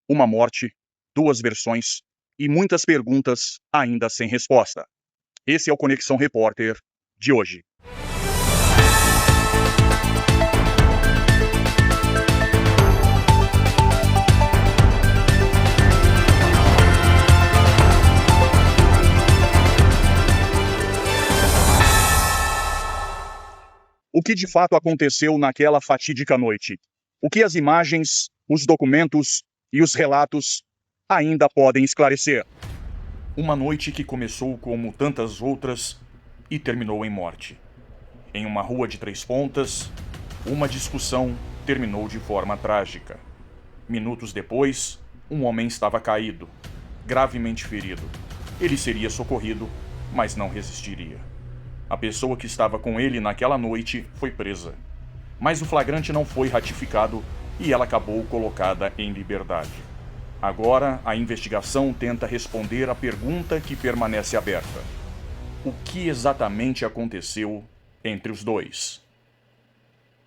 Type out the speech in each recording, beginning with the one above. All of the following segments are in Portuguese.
uma morte, duas versões e muitas perguntas ainda sem resposta. Esse é o Conexão Repórter de hoje. O que de fato aconteceu naquela fatídica noite? O que as imagens, os documentos e os relatos ainda podem esclarecer? Uma noite que começou como tantas outras e terminou em morte. Em uma rua de 3 pontas, uma discussão terminou de forma trágica. Minutos depois, um homem estava caído, gravemente ferido. Ele seria socorrido, mas não resistiria. A pessoa que estava com ele naquela noite foi presa. Mas o flagrante não foi ratificado e ela acabou colocada em liberdade. Agora, a investigação tenta responder à pergunta que permanece aberta: o que exatamente aconteceu entre os dois?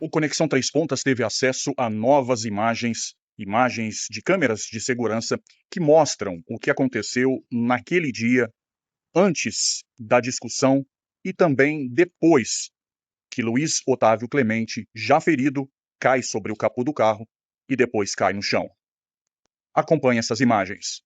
O Conexão Três Pontas teve acesso a novas imagens de câmeras de segurança que mostram o que aconteceu naquele dia, antes da discussão e também depois que Luiz Otávio Clemente, já ferido, cai sobre o capô do carro e depois cai no chão. Acompanhe essas imagens.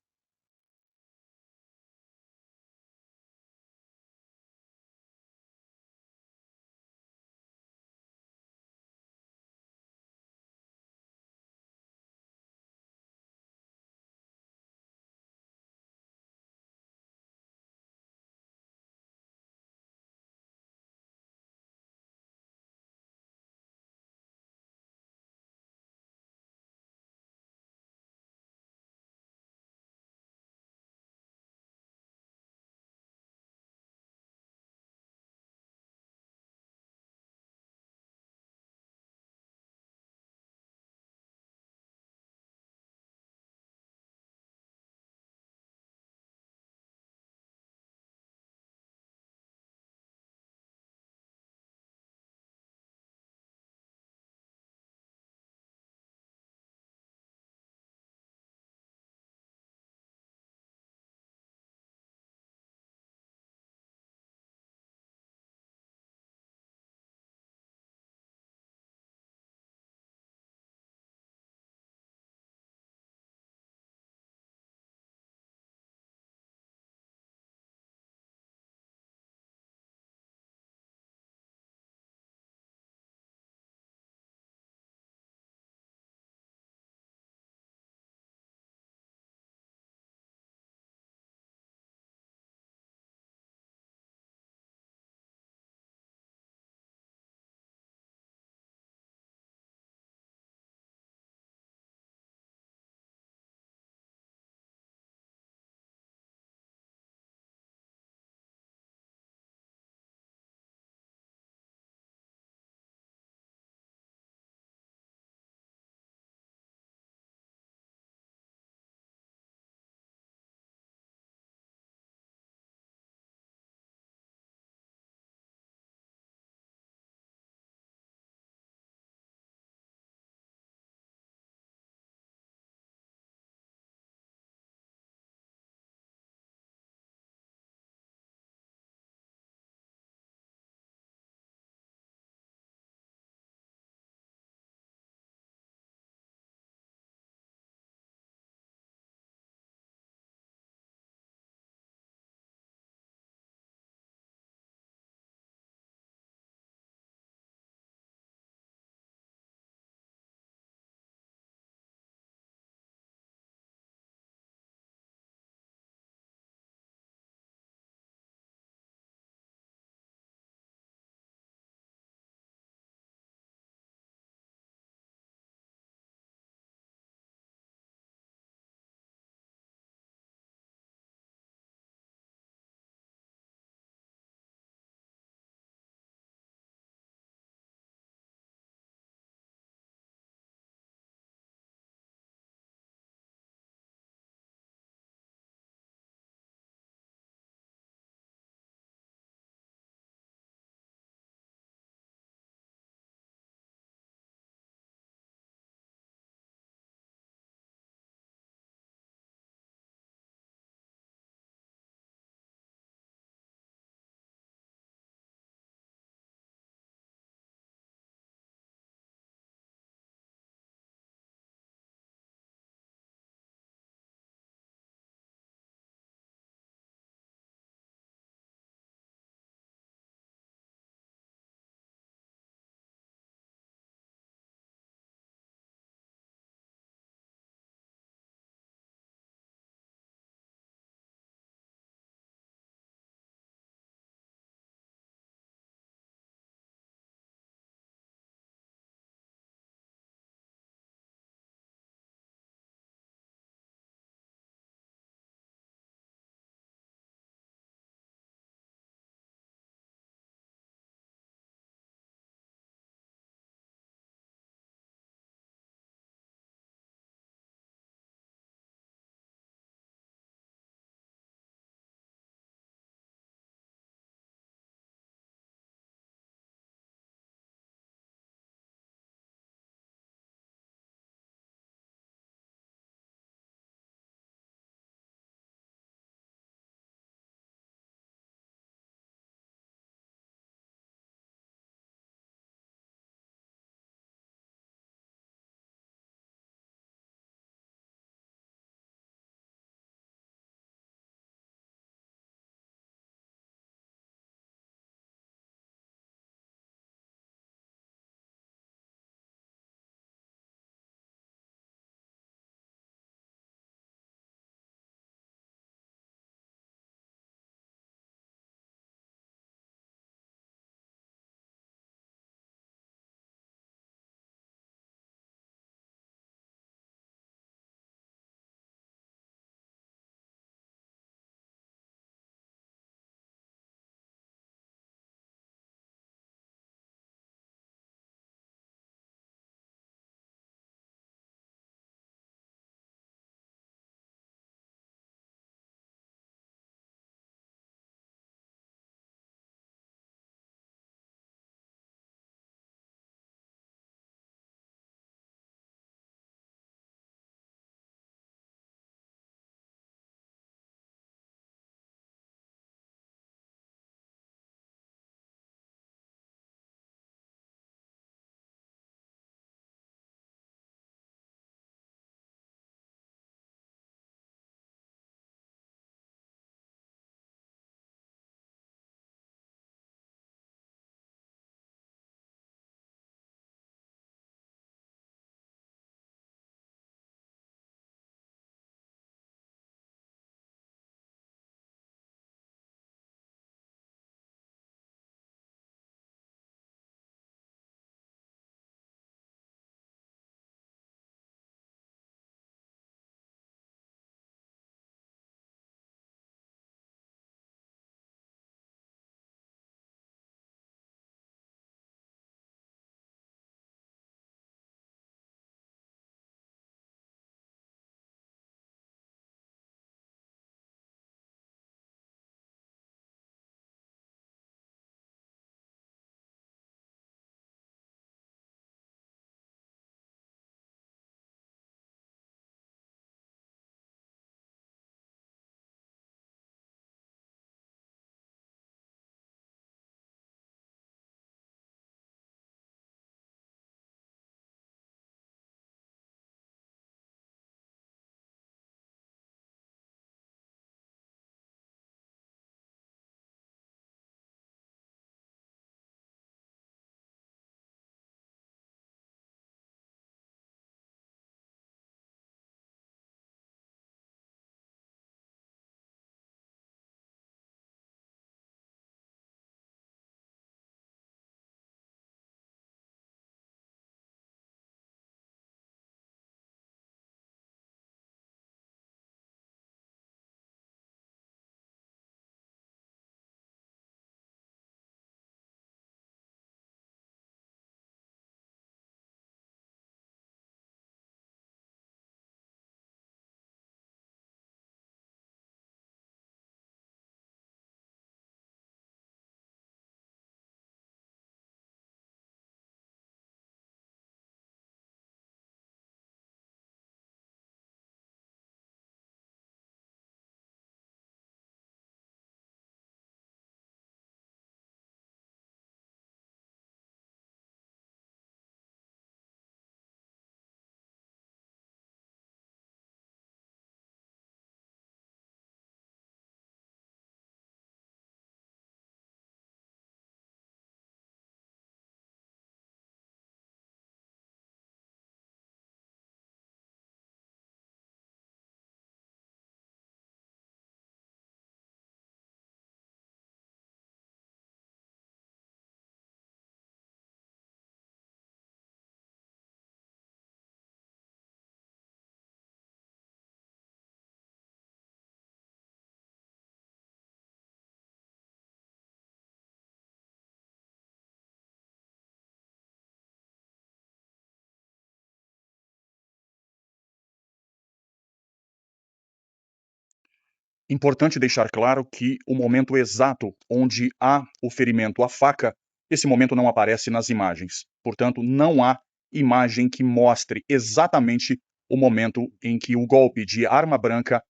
Importante deixar claro que o momento exato onde há o ferimento à faca, esse momento não aparece nas imagens. Portanto, não há imagem que mostre exatamente o momento em que o golpe de arma branca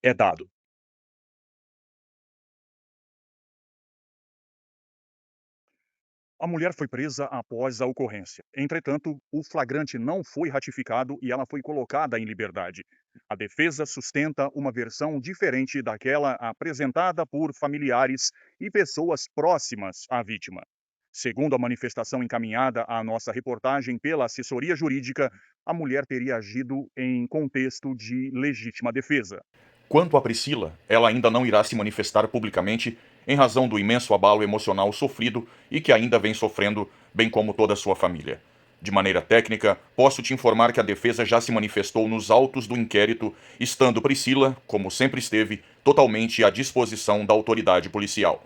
é dado. A mulher foi presa após a ocorrência. Entretanto, o flagrante não foi ratificado e ela foi colocada em liberdade. A defesa sustenta uma versão diferente daquela apresentada por familiares e pessoas próximas à vítima. Segundo a manifestação encaminhada à nossa reportagem pela assessoria jurídica, a mulher teria agido em contexto de legítima defesa. Quanto a Priscila, ela ainda não irá se manifestar publicamente em razão do imenso abalo emocional sofrido e que ainda vem sofrendo, bem como toda a sua família. De maneira técnica, posso te informar que a defesa já se manifestou nos autos do inquérito, estando Priscila, como sempre esteve, totalmente à disposição da autoridade policial.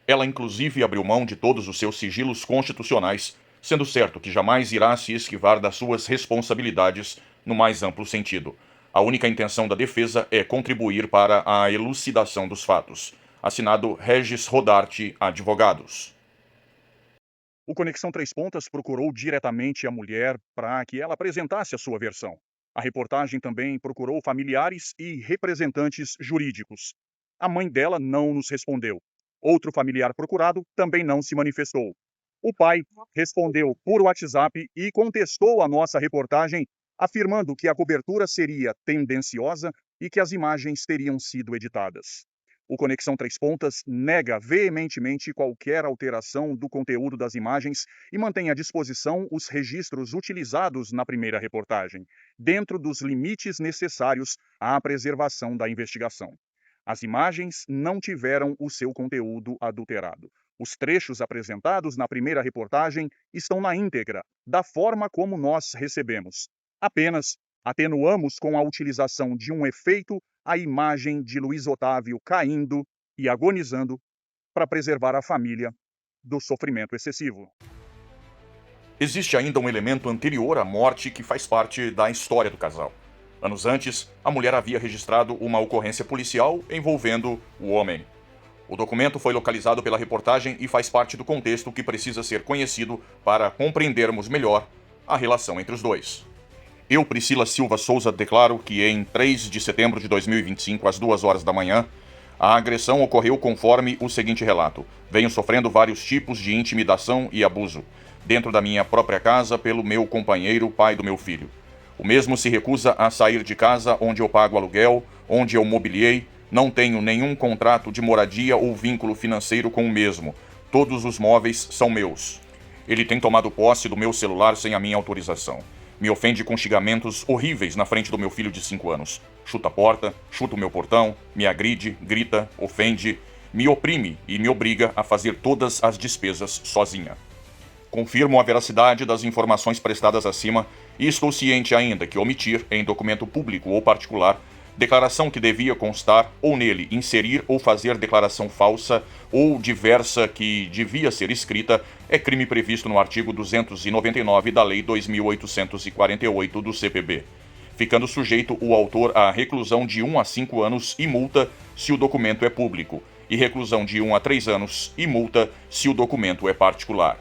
Ela inclusive abriu mão de todos os seus sigilos constitucionais, sendo certo que jamais irá se esquivar das suas responsabilidades no mais amplo sentido. A única intenção da defesa é contribuir para a elucidação dos fatos. Assinado Regis Rodarte, Advogados. O Conexão Três Pontas procurou diretamente a mulher para que ela apresentasse a sua versão. A reportagem também procurou familiares e representantes jurídicos. A mãe dela não nos respondeu. Outro familiar procurado também não se manifestou. O pai respondeu por WhatsApp e contestou a nossa reportagem, afirmando que a cobertura seria tendenciosa e que as imagens teriam sido editadas. O Conexão Três Pontas nega veementemente qualquer alteração do conteúdo das imagens e mantém à disposição os registros utilizados na primeira reportagem, dentro dos limites necessários à preservação da investigação. As imagens não tiveram o seu conteúdo adulterado. Os trechos apresentados na primeira reportagem estão na íntegra, da forma como nós recebemos. Apenas atenuamos com a utilização de um efeito a imagem de Luiz Otávio caindo e agonizando para preservar a família do sofrimento excessivo. Existe ainda um elemento anterior à morte que faz parte da história do casal. Anos antes, a mulher havia registrado uma ocorrência policial envolvendo o homem. O documento foi localizado pela reportagem e faz parte do contexto que precisa ser conhecido para compreendermos melhor a relação entre os dois. Eu, Priscila Silva Souza, declaro que em 3 de setembro de 2025, às 2 horas da manhã, a agressão ocorreu conforme o seguinte relato. Venho sofrendo vários tipos de intimidação e abuso, dentro da minha própria casa pelo meu companheiro, pai do meu filho. O mesmo se recusa a sair de casa onde eu pago aluguel, onde eu mobiliei, não tenho nenhum contrato de moradia ou vínculo financeiro com o mesmo. Todos os móveis são meus. Ele tem tomado posse do meu celular sem a minha autorização. Me ofende com xingamentos horríveis na frente do meu filho de 5 anos. Chuta a porta, chuta o meu portão, me agride, grita, ofende, me oprime e me obriga a fazer todas as despesas sozinha. Confirmo a veracidade das informações prestadas acima e estou ciente ainda que omitir, em documento público ou particular, declaração que devia constar ou nele inserir ou fazer declaração falsa ou diversa que devia ser escrita é crime previsto no artigo 299 da Lei 2.848 do CPB, ficando sujeito o autor à reclusão de 1 a 5 anos e multa se o documento é público, e reclusão de 1 a 3 anos e multa se o documento é particular.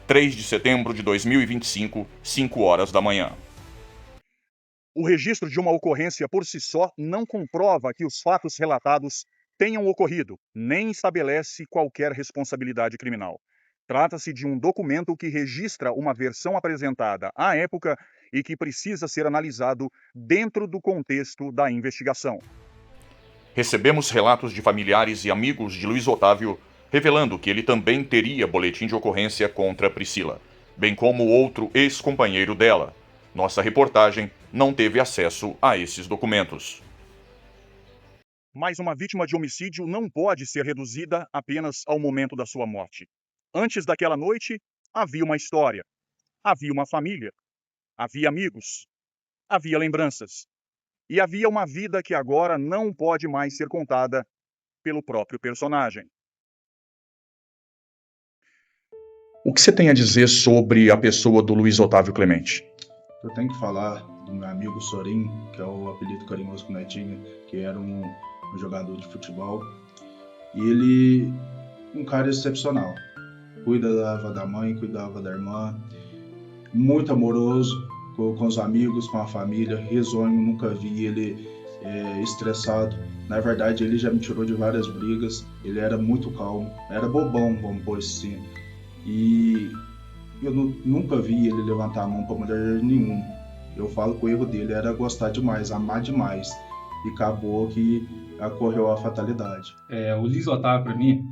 3 de setembro de 2025, 5 horas da manhã. O registro de uma ocorrência por si só não comprova que os fatos relatados tenham ocorrido, nem estabelece qualquer responsabilidade criminal. Trata-se de um documento que registra uma versão apresentada à época e que precisa ser analisado dentro do contexto da investigação. Recebemos relatos de familiares e amigos de Luiz Otávio revelando que ele também teria boletim de ocorrência contra Priscila, bem como outro ex-companheiro dela. Nossa reportagem não teve acesso a esses documentos. Mas uma vítima de homicídio não pode ser reduzida apenas ao momento da sua morte. Antes daquela noite, havia uma história, havia uma família, havia amigos, havia lembranças. E havia uma vida que agora não pode mais ser contada pelo próprio personagem. O que você tem a dizer sobre a pessoa do Luiz Otávio Clemente? Eu tenho que falar do meu amigo Sorin, que é o apelido carinhoso com o Netinho, que era um um jogador de futebol. E ele, um cara excepcional. Cuidava da mãe, cuidava da irmã. Muito amoroso com os amigos, com a família. Risonho, nunca vi ele estressado. Na verdade, ele já me tirou de várias brigas. Ele era muito calmo. Era bobão, vamos pôr assim. E eu nunca vi ele levantar a mão para mulher nenhuma. Eu falo que o erro dele era gostar demais, amar demais. E acabou que ocorreu a fatalidade. O Luiz Otávio, para mim,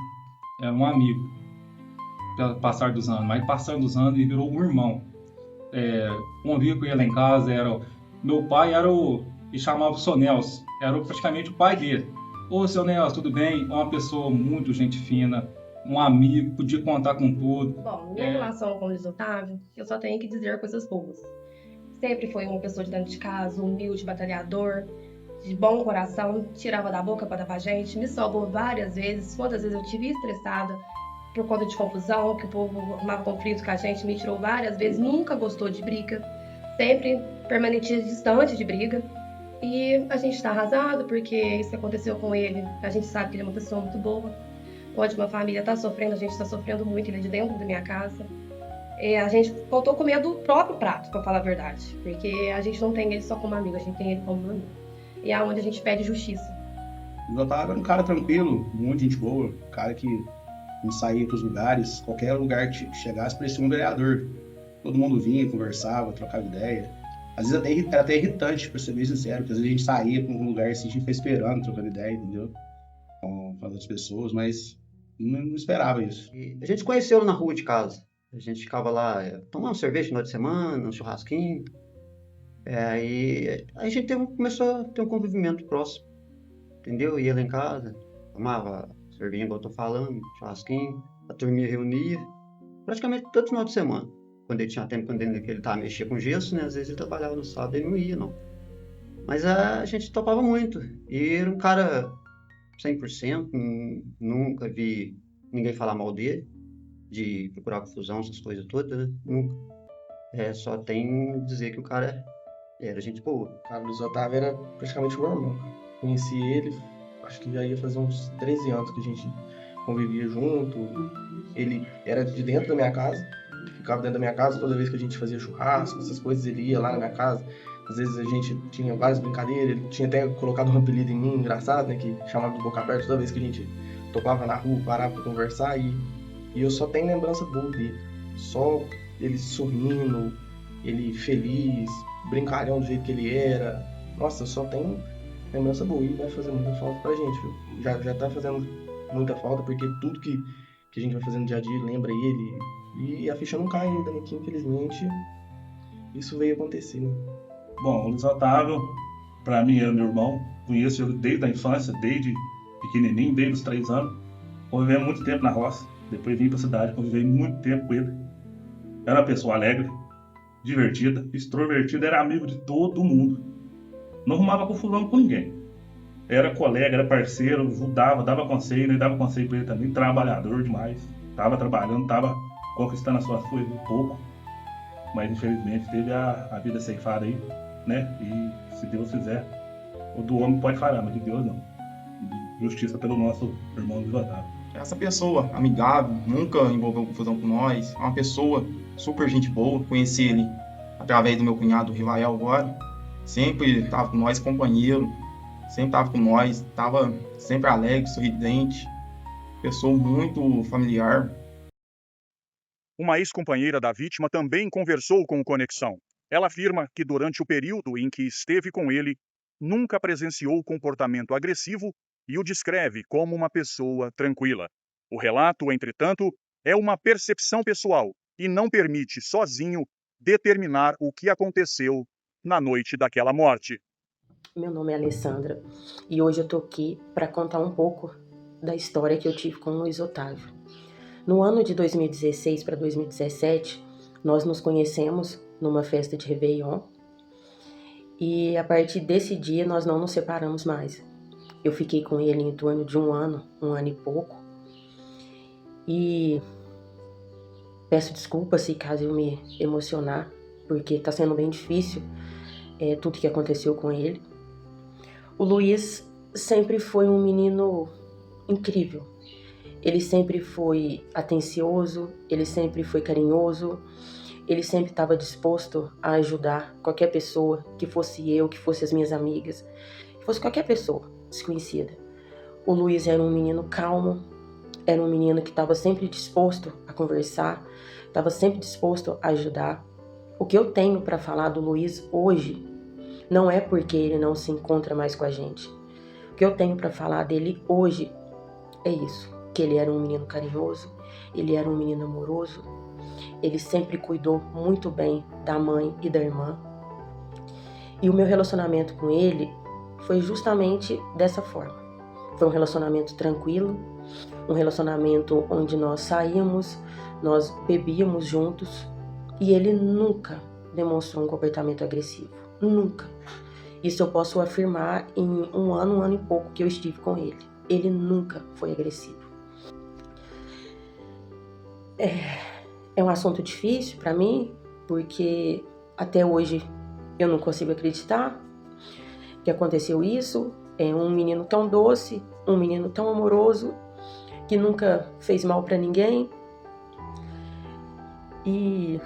é um amigo, pelo passar dos anos. Mas passando dos anos, ele virou um irmão. Convivia com ele lá em casa. Meu pai e chamava o seu Nelson. Era praticamente o pai dele. Ô, seu Nelson, tudo bem? Uma pessoa muito gente fina, um amigo, podia contar com tudo. Bom, minha relação com o Luiz Otávio, eu só tenho que dizer coisas boas. Sempre foi uma pessoa de dentro de casa, humilde, batalhador, de bom coração, tirava da boca para dar pra gente, me salvou várias vezes. Quantas vezes eu tive estressada por conta de confusão, que o povo arrumava conflito com a gente, me tirou várias vezes, nunca gostou de briga, sempre permanecia distante de briga. E a gente está arrasado porque isso que aconteceu com ele, a gente sabe que ele é uma pessoa muito boa. Onde uma família está sofrendo, a gente está sofrendo muito, ele é de dentro da minha casa. A gente faltou comer do próprio prato, para falar a verdade, porque a gente não tem ele só como amigo, a gente tem ele como amigo. E é onde a gente pede justiça. O Otávio era um cara tranquilo, muito gente boa, um cara que não saía para os lugares, qualquer lugar que chegasse parecia um vereador. Todo mundo vinha, conversava, trocava ideia. Às vezes era até irritante, pra ser bem sincero, porque às vezes a gente saía para um lugar assim, a gente ficava esperando, trocando ideia, entendeu? Com as outras pessoas, mas não esperava isso. E a gente se conheceu na rua de casa. A gente ficava lá tomando cerveja no final de semana, um churrasquinho. Aí a gente começou a ter um convivimento próximo, entendeu? Ia lá em casa, tomava cerveja, igual eu tô falando, churrasquinho, a turminha reunia, praticamente todo final de semana. Quando ele tinha tempo, quando ele tava mexendo com gesso, né? Às vezes ele trabalhava no sábado e não ia, não. Mas a gente topava muito. E era um cara 100%, nunca vi ninguém falar mal dele, de procurar confusão, essas coisas todas, né? Nunca. Só tem dizer que o cara era gente boa. Cara, o Luiz Otávio era praticamente meu irmão. Conheci ele, acho que já ia fazer uns 13 anos que a gente convivia junto. Ele era de dentro da minha casa, ficava dentro da minha casa toda vez que a gente fazia churrasco, essas coisas, ele ia lá na minha casa. Às vezes a gente tinha várias brincadeiras, ele tinha até colocado um apelido em mim, engraçado, né, que chamava de boca aberta toda vez que a gente topava na rua, parava pra conversar, e eu só tenho lembrança boa dele. Só ele sorrindo, ele feliz, brincalhão do jeito que ele era. Nossa, eu só tenho lembrança boa, e vai fazer muita falta pra gente, viu? Já tá fazendo muita falta, porque tudo que a gente vai fazendo no dia a dia lembra ele, e a ficha não cai ainda, né, que infelizmente isso veio acontecer, né? Bom, o Luiz Otávio, pra mim, é meu irmão. Conheço ele desde a infância, desde pequenininho, desde os 3 anos. Convivi muito tempo na roça. Depois vim pra cidade, convivi muito tempo com ele. Era uma pessoa alegre, divertida, extrovertida, era amigo de todo mundo. Não arrumava confusão com ninguém. Era colega, era parceiro, ajudava, dava conselho, né? Dava conselho pra ele também. Trabalhador demais. Tava trabalhando, tava conquistando as suas coisas um pouco. Mas infelizmente teve a vida ceifada aí, né? E se Deus quiser, o do homem pode falhar, mas de Deus não. Justiça pelo nosso irmão Luiz Otávio. Essa pessoa amigável, nunca envolveu confusão com nós, é uma pessoa super gente boa. Conheci ele através do meu cunhado, o Rivael, agora. Sempre estava com nós, companheiro, sempre estava com nós, estava sempre alegre, sorridente, pessoa muito familiar. Uma ex-companheira da vítima também conversou com o Conexão. Ela afirma que durante o período em que esteve com ele, nunca presenciou comportamento agressivo e o descreve como uma pessoa tranquila. O relato, entretanto, é uma percepção pessoal e não permite sozinho determinar o que aconteceu na noite daquela morte. Meu nome é Alessandra e hoje eu tô aqui para contar um pouco da história que eu tive com o Luiz Otávio. No ano de 2016 para 2017, nós nos conhecemos numa festa de Réveillon e a partir desse dia nós não nos separamos mais. Eu fiquei com ele em torno de um ano e pouco, e peço desculpas se caso eu me emocionar, porque está sendo bem difícil tudo que aconteceu com ele. O Luiz sempre foi um menino incrível. Ele sempre foi atencioso, ele sempre foi carinhoso, ele sempre estava disposto a ajudar qualquer pessoa, que fosse eu, que fosse as minhas amigas, que fosse qualquer pessoa desconhecida. O Luiz era um menino calmo, era um menino que estava sempre disposto a conversar, estava sempre disposto a ajudar. O que eu tenho para falar do Luiz hoje não é porque ele não se encontra mais com a gente. O que eu tenho para falar dele hoje é isso, que ele era um menino carinhoso, ele era um menino amoroso, ele sempre cuidou muito bem da mãe e da irmã. E o meu relacionamento com ele foi justamente dessa forma. Foi um relacionamento tranquilo, um relacionamento onde nós saíamos, nós bebíamos juntos e ele nunca demonstrou um comportamento agressivo. Nunca. Isso eu posso afirmar em um ano e pouco que eu estive com ele. Ele nunca foi agressivo. É um assunto difícil para mim, porque até hoje eu não consigo acreditar que aconteceu isso. É um menino tão doce, um menino tão amoroso, que nunca fez mal para ninguém. E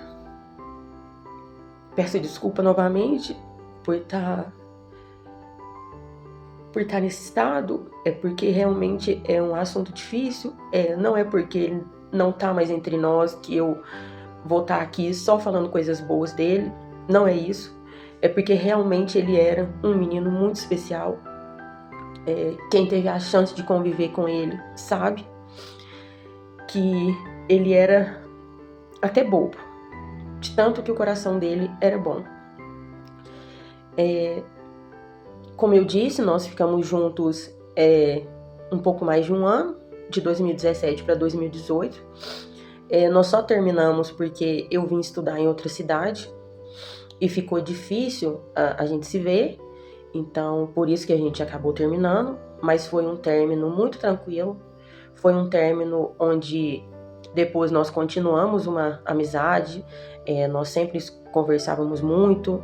peço desculpa novamente por estar nesse estado, é porque realmente é um assunto difícil, não é porque ele não tá mais entre nós que eu vou estar aqui só falando coisas boas dele, não é isso, é porque realmente ele era um menino muito especial. Quem teve a chance de conviver com ele sabe que ele era até bobo, de tanto que o coração dele era bom. Como eu disse, nós ficamos juntos um pouco mais de um ano, de 2017 para 2018. Nós só terminamos porque eu vim estudar em outra cidade e ficou difícil a gente se ver, então por isso que a gente acabou terminando, mas foi um término muito tranquilo, foi um término onde depois nós continuamos uma amizade, nós sempre conversávamos muito.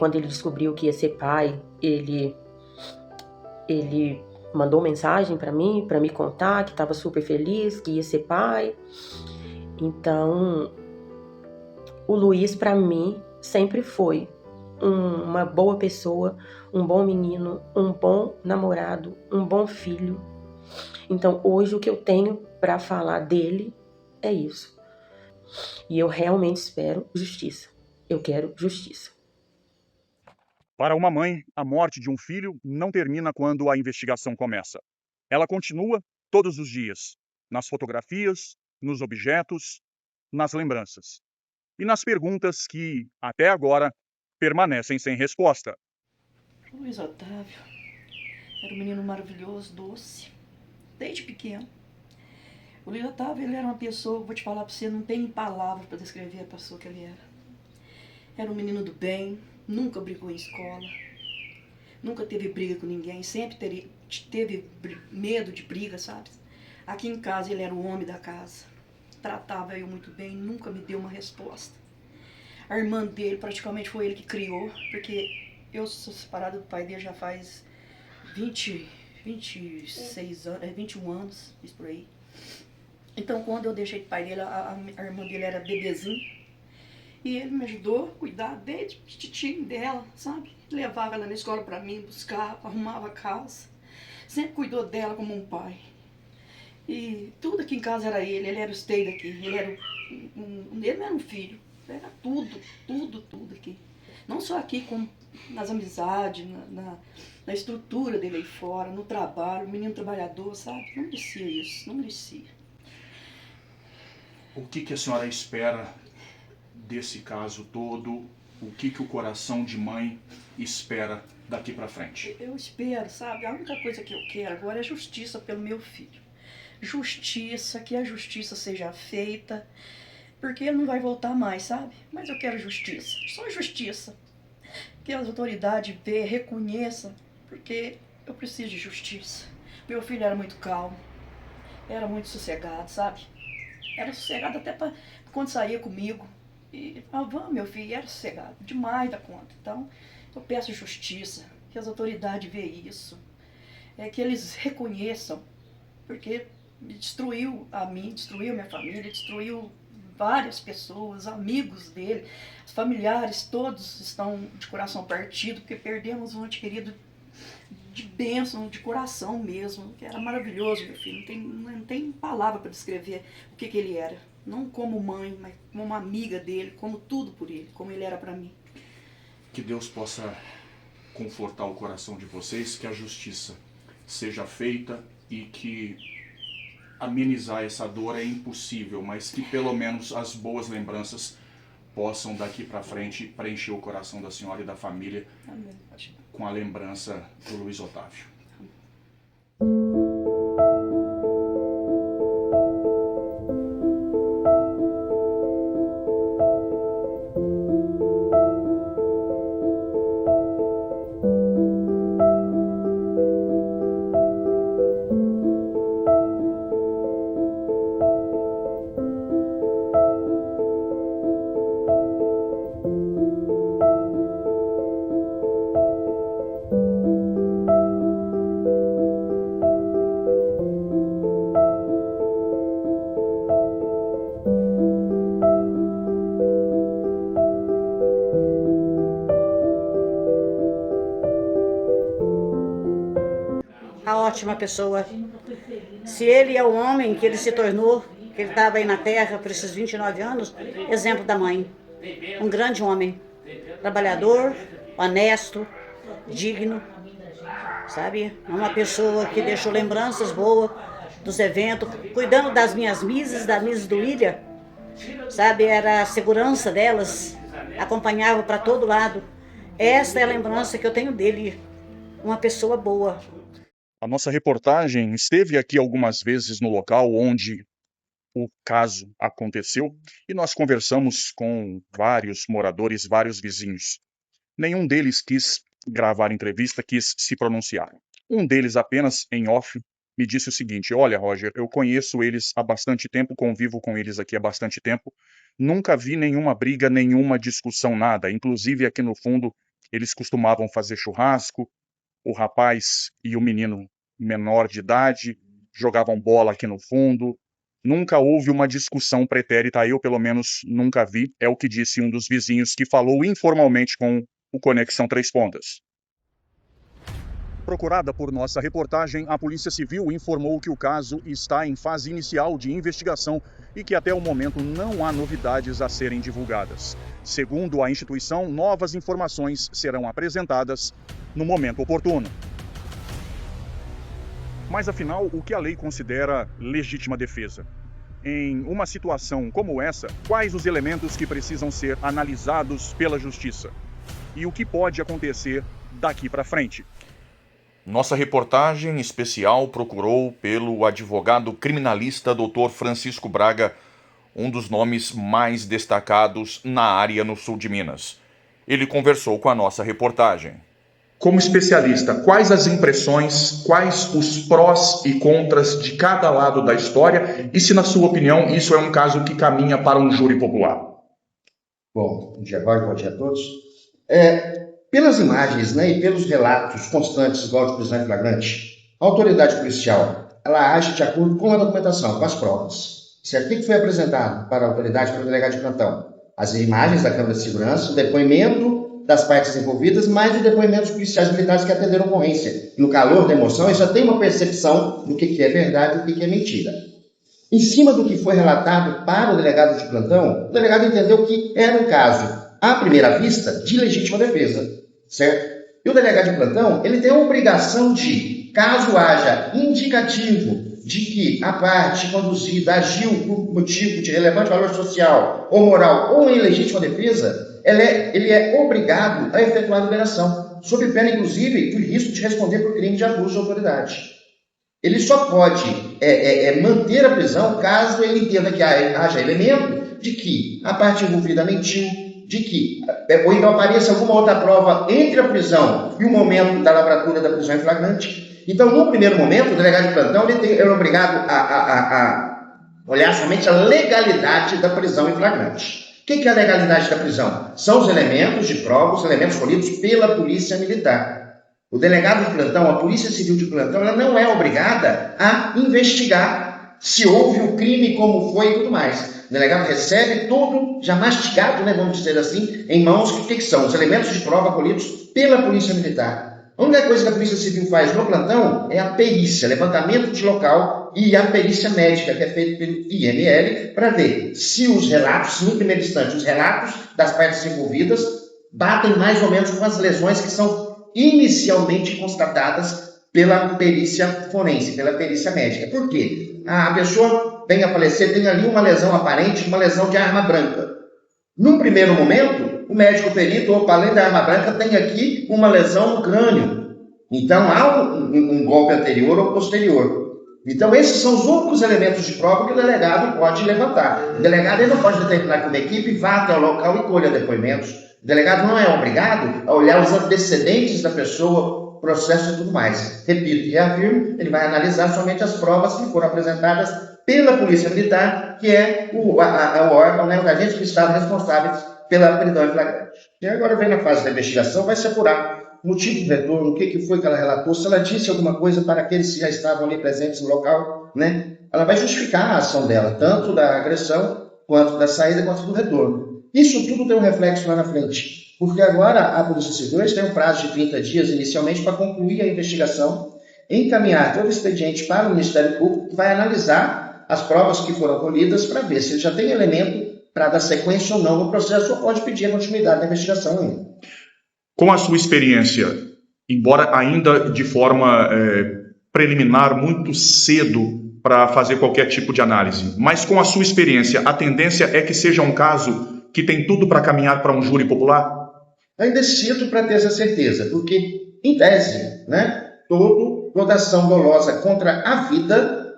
Quando ele descobriu que ia ser pai, ele mandou mensagem para mim, para me contar que estava super feliz, que ia ser pai. Então, o Luiz para mim sempre foi uma boa pessoa, um bom menino, um bom namorado, um bom filho. Então, hoje o que eu tenho para falar dele é isso. E eu realmente espero justiça. Eu quero justiça. Para uma mãe, a morte de um filho não termina quando a investigação começa. Ela continua todos os dias, nas fotografias, nos objetos, nas lembranças. E nas perguntas que, até agora, permanecem sem resposta. Luiz Otávio era um menino maravilhoso, doce, desde pequeno. O Luiz Otávio, ele era uma pessoa, vou te falar pra você, não tem palavras para descrever a pessoa que ele era. Era um menino do bem, nunca brigou em escola, nunca teve briga com ninguém, sempre teve medo de briga, sabe? Aqui em casa ele era o homem da casa, tratava eu muito bem, nunca me deu uma resposta. A irmã dele praticamente foi ele que criou, porque eu sou separada do pai dele já faz 26 anos, 21 anos, isso por aí. Então quando eu deixei o pai dele, a irmã dele era bebezinho. E ele me ajudou a cuidar desde petitinho dela, sabe? Levava ela na escola pra mim, buscava, arrumava a casa. Sempre cuidou dela como um pai. E tudo aqui em casa era ele era o stay daqui. Ele não era um filho, era tudo aqui. Não só aqui, como nas amizades, na estrutura dele aí fora, no trabalho, o menino trabalhador, sabe? Não merecia isso, não merecia. O que a senhora espera desse caso todo? O que o coração de mãe espera daqui pra frente? Eu espero, sabe? A única coisa que eu quero agora é justiça pelo meu filho. Justiça, que a justiça seja feita, porque ele não vai voltar mais, sabe? Mas eu quero justiça, só justiça. Que as autoridades reconheçam, porque eu preciso de justiça. Meu filho era muito calmo, era muito sossegado, sabe? Era sossegado até quando saía comigo. E vamos, meu filho, era sossegado, demais da conta. Então, eu peço justiça, que as autoridades vejam isso. é que eles reconheçam, porque destruiu a mim, destruiu minha família, destruiu várias pessoas, amigos dele, os familiares, todos estão de coração partido, porque perdemos um ente querido de bênção, de coração mesmo, que era maravilhoso, meu filho, não tem palavra para descrever o que ele era, não como mãe, mas como uma amiga dele, como tudo por ele, como ele era para mim. Que Deus possa confortar o coração de vocês, que a justiça seja feita e que amenizar essa dor é impossível, mas que pelo menos as boas lembranças possam daqui para frente preencher o coração da senhora e da família. Amém. Com a lembrança do Luiz Otávio. Ótima pessoa. Se ele é o homem que ele se tornou, que ele estava aí na Terra por esses 29 anos, exemplo da mãe. Um grande homem, trabalhador, honesto, digno, sabe? Uma pessoa que deixou lembranças boas dos eventos, cuidando das minhas misses, das misses do Ilha, sabe? Era a segurança delas, acompanhava para todo lado. Essa é a lembrança que eu tenho dele, uma pessoa boa. A nossa reportagem esteve aqui algumas vezes no local onde o caso aconteceu e nós conversamos com vários moradores, vários vizinhos. Nenhum deles quis gravar entrevista, quis se pronunciar. Um deles apenas, em off, me disse o seguinte: olha, Roger, eu conheço eles há bastante tempo, convivo com eles aqui há bastante tempo, nunca vi nenhuma briga, nenhuma discussão, nada. Inclusive aqui no fundo eles costumavam fazer churrasco, o rapaz e o menino menor de idade jogavam bola aqui no fundo. Nunca houve uma discussão pretérita, eu pelo menos nunca vi, é o que disse um dos vizinhos que falou informalmente com o Conexão Três Pontas. Procurada por nossa reportagem, a Polícia Civil informou que o caso está em fase inicial de investigação e que até o momento não há novidades a serem divulgadas. Segundo a instituição, novas informações serão apresentadas no momento oportuno. Mas afinal, o que a lei considera legítima defesa? Em uma situação como essa, quais os elementos que precisam ser analisados pela Justiça? E o que pode acontecer daqui para frente? Nossa reportagem especial procurou pelo advogado criminalista Dr. Francisco Braga, um dos nomes mais destacados na área no sul de Minas. Ele conversou com a nossa reportagem. Como especialista, quais as impressões, quais os prós e contras de cada lado da história e se, na sua opinião, isso é um caso que caminha para um júri popular? Bom dia, Roger, bom dia a todos. Pelas imagens, né, e pelos relatos constantes, igual de prisão em flagrante, a autoridade policial, ela age de acordo com a documentação, com as provas. Certo? O que foi apresentado para a autoridade, para o delegado de plantão? As imagens da câmera de segurança, o depoimento das partes envolvidas, mais o depoimento dos policiais militares que atenderam a ocorrência. No calor da emoção, eles já têm uma percepção do que é verdade e do que é mentira. Em cima do que foi relatado para o delegado de plantão, o delegado entendeu que era um caso, à primeira vista, de legítima defesa, certo? E o delegado de plantão, ele tem a obrigação de, caso haja indicativo de que a parte conduzida agiu por motivo de relevante valor social ou moral ou em legítima defesa, ele é obrigado a efetuar a liberação, sob pena, inclusive, do risco de responder por crime de abuso de autoridade. Ele só pode manter a prisão caso ele entenda que haja elemento de que a parte envolvida mentiu, de que, ou então apareça alguma outra prova entre a prisão e o momento da lavratura da prisão em flagrante. Então, no primeiro momento, o delegado de plantão ele é obrigado a olhar somente a legalidade da prisão em flagrante. O que é a legalidade da prisão? São os elementos de prova, os elementos colhidos pela polícia militar. O delegado de plantão, a Polícia Civil de plantão, ela não é obrigada a investigar se houve o crime, como foi e tudo mais. O delegado recebe tudo já mastigado, né, vamos dizer assim, em mãos que são os elementos de prova colhidos pela Polícia Militar. A única coisa que a Polícia Civil faz no plantão é a perícia, levantamento de local e a perícia médica, que é feita pelo IML, para ver se os relatos, no primeiro instante, os relatos das partes envolvidas batem mais ou menos com as lesões que são inicialmente constatadas pela perícia forense, pela perícia médica. Por quê? A pessoa vem a falecer, tem ali uma lesão aparente, uma lesão de arma branca. Num primeiro momento, o médico perito, opa, além da arma branca, tem aqui uma lesão no crânio. Então, há um golpe anterior ou posterior. Então, esses são os únicos elementos de prova que o delegado pode levantar. O delegado ele não pode determinar que uma equipe vá até o local e colha depoimentos. O delegado não é obrigado a olhar os antecedentes da pessoa, processo e tudo mais. Repito e reafirmo, ele vai analisar somente as provas que foram apresentadas pela Polícia Militar, que é o órgão, né, o agente do Estado responsável pela prisão em flagrante. E agora vem na fase da investigação, vai se apurar o motivo do retorno, o que foi que ela relatou, se ela disse alguma coisa para aqueles que já estavam ali presentes no local, né? Ela vai justificar a ação dela, tanto da agressão, quanto da saída, quanto do retorno. Isso tudo tem um reflexo lá na frente, porque agora a Polícia Civil tem um prazo de 30 dias inicialmente para concluir a investigação, encaminhar todo o expediente para o Ministério Público, que vai analisar as provas que foram colhidas para ver se ele já tem elemento para dar sequência ou não no processo, ou pode pedir a continuidade da investigação ainda. Com a sua experiência, embora ainda de forma preliminar, muito cedo para fazer qualquer tipo de análise, mas com a sua experiência, a tendência é que seja um caso que tem tudo para caminhar para um júri popular? Ainda é cedo para ter essa certeza, porque, em tese, né, toda ação dolosa contra a vida,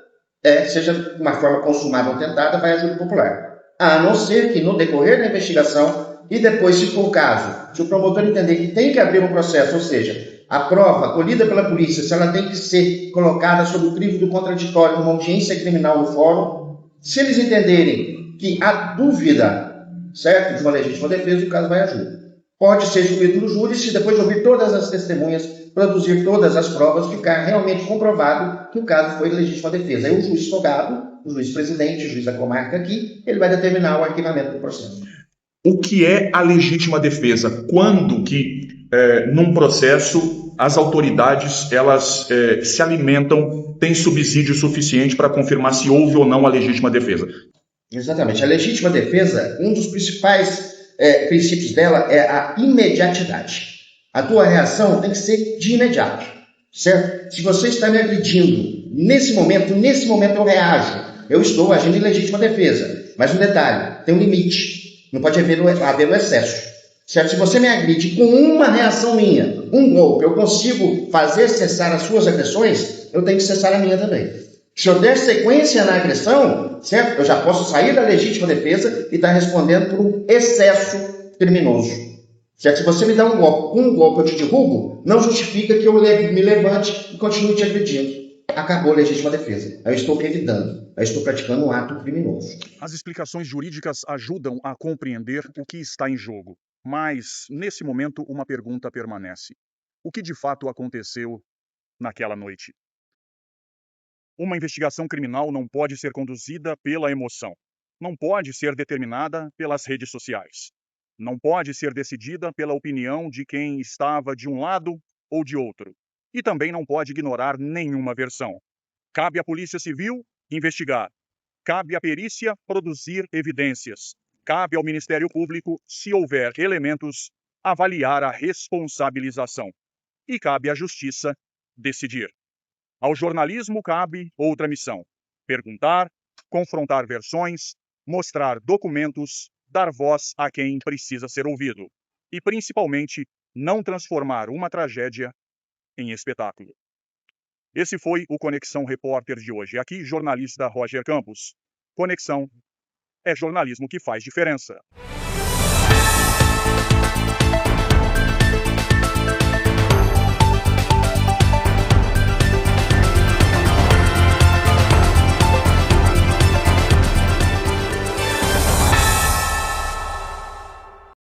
seja de uma forma consumada ou tentada, vai a júri popular. A não ser que, no decorrer da investigação, e depois, se for o caso, se o promotor entender que tem que abrir um processo, ou seja, a prova colhida pela polícia, se ela tem que ser colocada sob o crivo do contraditório numa audiência criminal no fórum, se eles entenderem que há dúvida, certo, de uma legítima defesa, o caso vai a júri. Pode ser julgado no júri se depois de ouvir todas as testemunhas, produzir todas as provas, ficar realmente comprovado que o caso foi de legítima defesa. Aí o juiz togado, o juiz presidente, o juiz da comarca aqui, ele vai determinar o arquivamento do processo. O que é a legítima defesa? Quando que, num processo, as autoridades elas se alimentam, têm subsídio suficiente para confirmar se houve ou não a legítima defesa? Exatamente. A legítima defesa, um dos principais princípios dela é a imediatidade. A tua reação tem que ser de imediato, certo? Se você está me agredindo, nesse momento eu reajo. Eu estou agindo em legítima defesa. Mas um detalhe, tem um limite. Não pode haver o excesso. Certo? Se você me agride com uma reação minha, um golpe, eu consigo fazer cessar as suas agressões, eu tenho que cessar a minha também. Se eu der sequência na agressão, certo? Eu já posso sair da legítima defesa e estar respondendo por um excesso criminoso. Certo? Se você me dá um golpe eu te derrubo, não justifica que eu me levante e continue te agredindo. Acabou a legítima defesa. Eu estou revidando. Eu estou praticando um ato criminoso. As explicações jurídicas ajudam a compreender o que está em jogo. Mas, nesse momento, uma pergunta permanece. O que de fato aconteceu naquela noite? Uma investigação criminal não pode ser conduzida pela emoção. Não pode ser determinada pelas redes sociais. Não pode ser decidida pela opinião de quem estava de um lado ou de outro. E também não pode ignorar nenhuma versão. Cabe à Polícia Civil investigar. Cabe à perícia produzir evidências. Cabe ao Ministério Público, se houver elementos, avaliar a responsabilização. E cabe à Justiça decidir. Ao jornalismo cabe outra missão: perguntar, confrontar versões, mostrar documentos, dar voz a quem precisa ser ouvido. E, principalmente, não transformar uma tragédia em espetáculo. Esse foi o Conexão Repórter de hoje. Aqui, jornalista Roger Campos. Conexão é jornalismo que faz diferença.